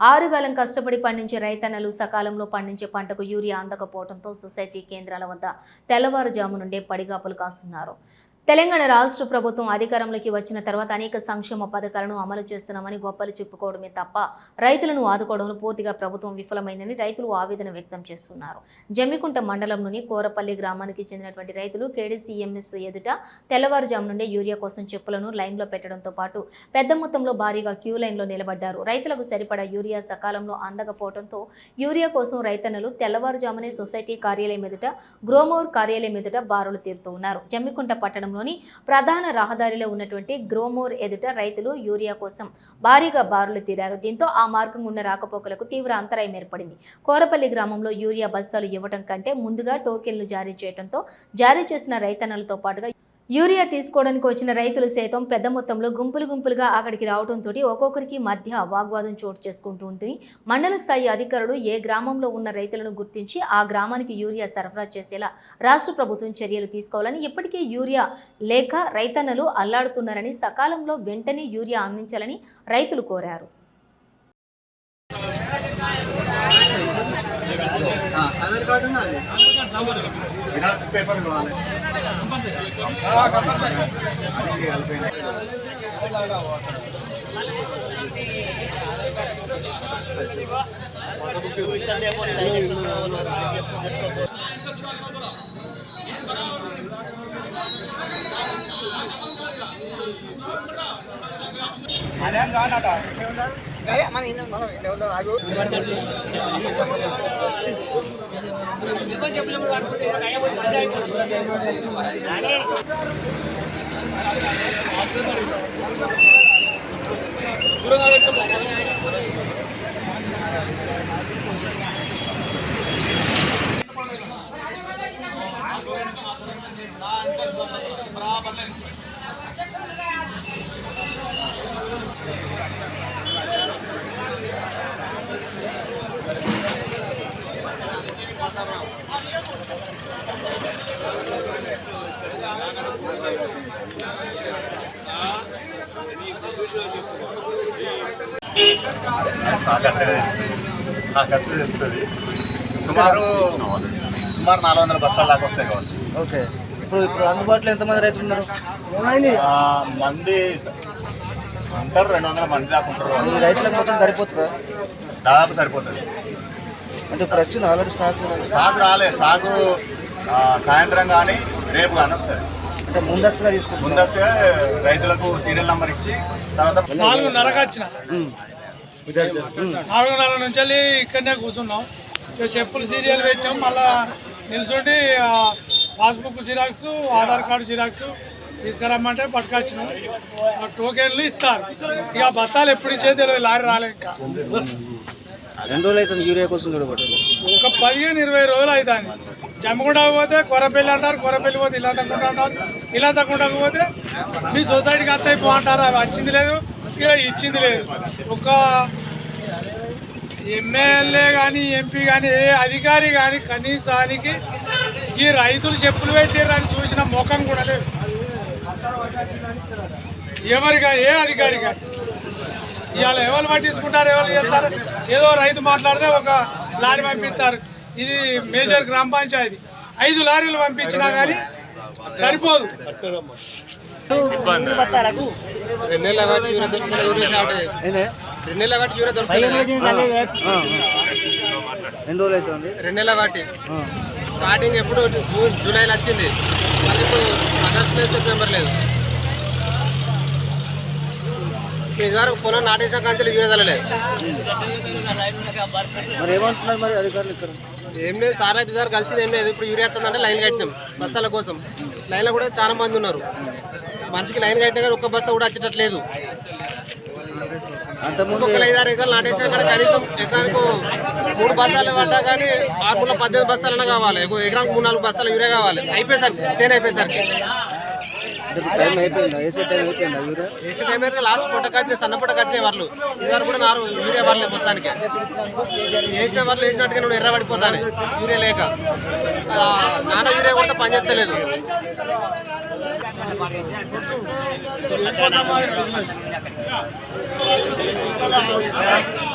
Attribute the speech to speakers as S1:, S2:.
S1: ఆరుగాలం కష్టపడి పండించే రైతన్నలు సకాలంలో పండించే పంటకు యూరియా అందకపోవడంతో సొసైటీ కేంద్రాల వద్ద తెల్లవారుజాము నుండే పడిగాపులు కాస్తున్నారు. తెలంగాణ రాష్ట్ర ప్రభుత్వం అధికారంలోకి వచ్చిన తర్వాత అనేక సంక్షేమ పథకాలను అమలు చేస్తున్నామని గొప్పలు చెప్పుకోవడమే తప్ప రైతులను ఆదుకోవడంలో పూర్తిగా ప్రభుత్వం విఫలమైందని రైతులు ఆవేదన వ్యక్తం చేస్తున్నారు. జమ్మికుంట మండలంలోని కోరపల్లి గ్రామానికి చెందినటువంటి రైతులు కేడీసీఎంఎస్ ఎదుట తెల్లవారుజాము నుండే యూరియా కోసం చెప్పులను లైన్లో పెట్టడంతో పాటు పెద్ద మొత్తంలో భారీగా క్యూ లైన్లో నిలబడ్డారు. రైతులకు సరిపడా యూరియా సకాలంలో అందకపోవడంతో యూరియా కోసం రైతన్నలు తెల్లవారుజామునే సొసైటీ కార్యాలయం ఎదుట, గ్రోమోర్ కార్యాలయం ఎదుట బారులు తీరుతూ ఉన్నారు. జమ్మికుంట పట్టణంలో ప్రధాన రహదారిలో ఉన్నటువంటి గ్రోమోర్ ఎదుట రైతులు యూరియా కోసం భారీగా బారులు తీరారు. దీంతో ఆ మార్గం ఉన్న రాకపోకలకు తీవ్ర అంతరాయం ఏర్పడింది. కోరపల్లి గ్రామంలో యూరియా బస్తాలు ఇవ్వడం కంటే ముందుగా టోకెన్లు జారీ చేయడంతో జారీ చేసిన రైతన్నలతో పాటుగా యూరియా తీసుకోవడానికి వచ్చిన రైతులు సైతం పెద్ద మొత్తంలో గుంపులుగా అక్కడికి రావడంతో ఒక్కొక్కరికి మధ్య వాగ్వాదం చోటు చేసుకుంటుంది. మండల స్థాయి అధికారులు ఏ గ్రామంలో ఉన్న రైతులను గుర్తించి ఆ గ్రామానికి యూరియా సరఫరా చేసేలా రాష్ట్ర ప్రభుత్వం చర్యలు తీసుకోవాలని, ఇప్పటికే యూరియా లేక రైతన్నలు అల్లాడుతున్నారని, సకాలంలో వెంటనే యూరియా అందించాలని రైతులు కోరారు.
S2: స్టాక్ అంతా తెలుస్తుంది. సుమారు 400 బస్తాల దాకా వస్తాయి కావచ్చు.
S3: ఓకే, ఇప్పుడు అందుబాటులో ఎంతమంది రైతులు ఉన్నారు?
S2: మంది ఉంటారు, 200 మంది దాకా ఉంటారు.
S3: ఈ రైతులకు మొత్తం సరిపోతుందా?
S2: దాదాపు సరిపోతుంది.
S3: అంటే ఇప్పుడు వచ్చింది ఆల్రెడీ
S2: స్టాక్ రాలేదు. స్టాకు సాయంత్రం కానీ రేపు కానీ వస్తుంది.
S3: అంటే ముందస్తుగా తీసుకుంటాం.
S2: ముందస్తుగా రైతులకు సీరియల్ నెంబర్ ఇచ్చి తర్వాత
S4: 4:30కి వచ్చిన 4:30 నుంచి వెళ్ళి ఇక్కడనే కూర్చున్నాం. చెప్పులు సీరియల్ పెట్టాం. మళ్ళా నిల్చుండి passbook xerox, Aadhaar card xerox తీసుకురమ్మంటే పట్టుకొచ్చినాం. టోకెన్లు ఇస్తారు. ఇక బత్తాలు ఎప్పుడు ఇచ్చేది తెలియదు. లారీ రాలేదు. ఇంకా
S3: 2 రోజులు అవుతుంది యూరియా కోసం చూడబట్టి.
S4: ఒక 15-20 రోజులు అవుతుంది. జమ్మకుండా పోతే కొరపల్లి అంటారు, కొరపల్లి పోతే ఇలా తక్కువ అంటారు, ఇలా తక్కువ పోతే మీ సొసైటీకి అంతా అయిపో అంటారు. అవి వచ్చింది లేదు, ఇక్కడ ఇచ్చింది లేదు. ఒక ఎమ్మెల్యే కానీ ఎంపీ కానీ ఏ అధికారి కానీ కనీసానికి ఈ రైతులు చెప్పులు పెట్టారని చూసిన ముఖం కూడా లేదు. ఎవరు కానీ ఏ అధికారి కానీ ఇవాళ ఎవరు పట్టించుకుంటారు, ఎవరు చేస్తారు? ఏదో రైతు మాట్లాడితే ఒక లారీ పంపిస్తారు. ఇది మేజర్ గ్రామ పంచాయతీ. 5 లారీలు పంపించినా కానీ సరిపోదు.
S3: 2 రోజులు అవుతుంది.
S5: 2 నెలల వాటి స్టార్టింగ్ ఎప్పుడు జూలైలో వచ్చింది. మళ్ళీ ఇప్పుడు ఆగస్ట్ లేదు, సెప్టెంబర్ లేదు. ఇదివరకు పొలం నాటేసాక అంచెలు యూరియదలేదు.
S3: మరి ఏమంటున్నారు మరి అధికారులు? ఇక్కడ
S5: ఏం లేదు సార్, అయితే ఇదివరకు కలిసి ఏం లేదు. ఇప్పుడు యూరియా వస్తుందంటే లైన్ కట్టినాం బస్తాల కోసం. లైన్లో కూడా చాలా మంది ఉన్నారు. మనిషికి లైన్ కట్టినా కానీ ఒక్క బస్తా కూడా వచ్చేటట్లేదు. ఒక్కొక్కరు 5-6 ఎకరాలు నాటేసినా కానీ కనీసం ఎకరానికి 3 బస్తాలు పడ్డా కానీ 18 బస్తాలన్నా కావాలి. ఎకరానికి 3-4 బస్తాలు యూరియా కావాలి. అయిపోయేసరికి చేను అయిపోయేసరికి
S3: టైం అయిపోయిందా? ఏసీ టైం అయిపోయిందా? యూరియా
S5: ఏసీ టైం అయితే లాస్ట్ పొట్టకొచ్చిన సన్న పొట్టకొచ్చే వాళ్ళు ఇదివరకు కూడా యూరియా పడలేదు. మొత్తానికి వేసిన వాళ్ళు వేసినట్టుగా నువ్వు ఎర్ర పడిపోతాను యూరియా లేక. నాన్న యూరియా కూడా పనిచేస్తలేదు.
S4: Gracias.